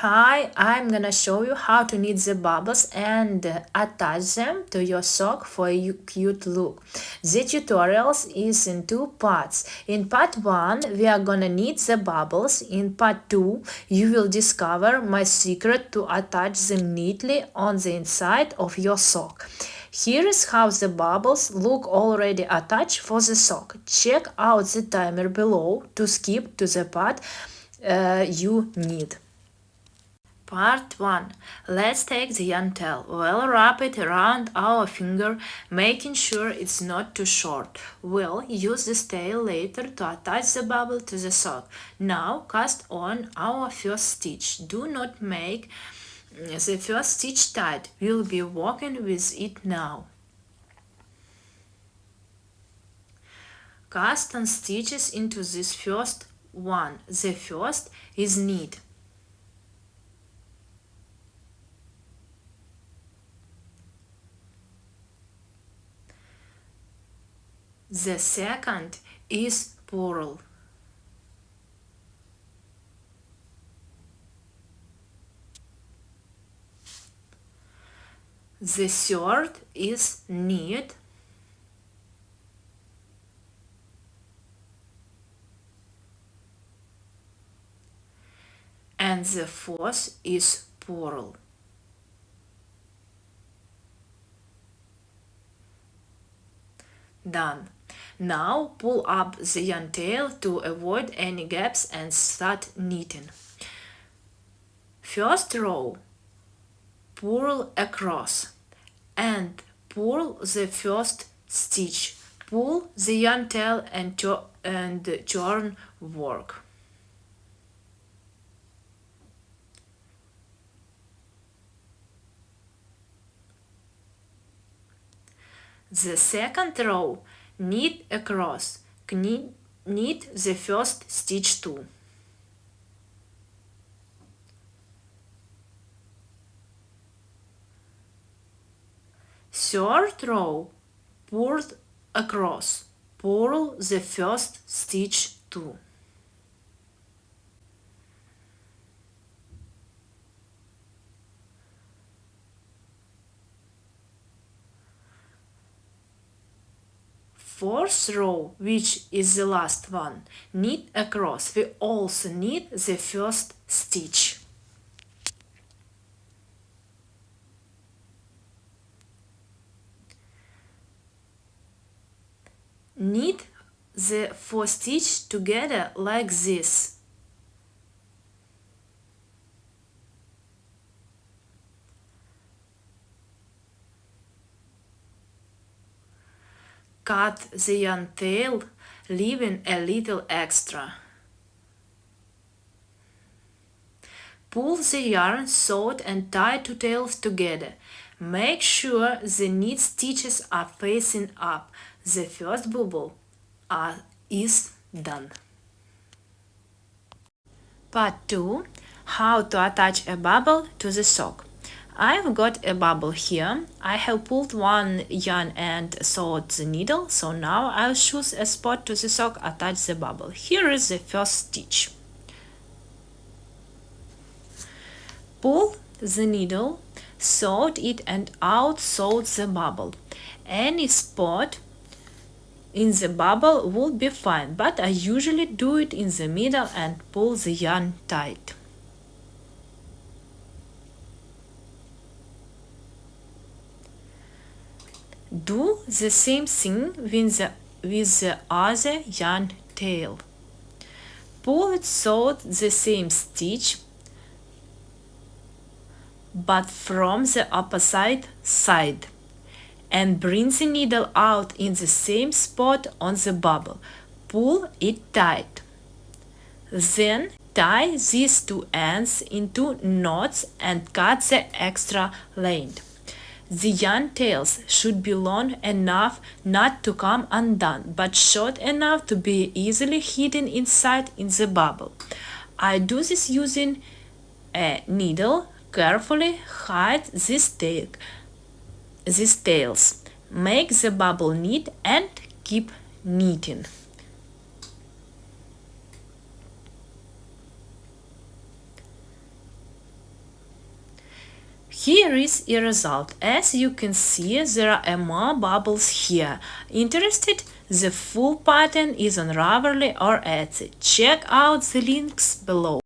Hi, I'm gonna show you how to knit the bubbles and attach them to your sock for a cute look. The tutorials is in two parts. In part 1, we are gonna knit the bubbles. In part 2, you will discover my secret to attach them neatly on the inside of your sock. Here is how the bubbles look already attached for the sock. Check out the timer below to skip to the part you need. Part 1. Let's take the yarn tail. We'll wrap it around our finger, making sure it's not too short. We'll use this tail later to attach the bubble to the sock. Now cast on our first stitch. Do not make the first stitch tight. We'll be working with it now. Cast 10 stitches into this first one. The first is knit. The second is purl. The third is knit. And the fourth is purl. Done. Now pull up the yarn tail to avoid any gaps and start knitting. First row, purl across and purl the first stitch. Pull the yarn tail and turn work. The second row, knit across, knit the first stitch too. Third row, purl across, purl the first stitch too. Fourth row, which is the last one, knit across. We also knit the first stitch. Knit the 4 stitches together like this. Cut the yarn tail, leaving a little extra. Pull the yarn, sew and tie two tails together. Make sure the knit stitches are facing up. The first bobble is done. Part 2. How to attach a bubble to the sock. I've got a bubble here. I have pulled one yarn and sewed the needle, so now I'll choose a spot to the sock, attach the bubble. Here is the first stitch. Pull the needle, sewed it and out sewed the bubble. Any spot in the bubble would be fine, but I usually do it in the middle and pull the yarn tight. Do the same thing with the other yarn tail. Pull it sewed the same stitch, but from the opposite side, and bring the needle out in the same spot on the bubble. Pull it tight. Then tie these two ends into knots and cut the extra length. The yarn tails should be long enough not to come undone, but short enough to be easily hidden inside in the bubble. I do this using a needle. Carefully hide these tails. Make the bubble neat and keep knitting. Here is a result. As you can see, there are more bubbles here. Interested? The full pattern is on Ravelry or Etsy. Check out the links below.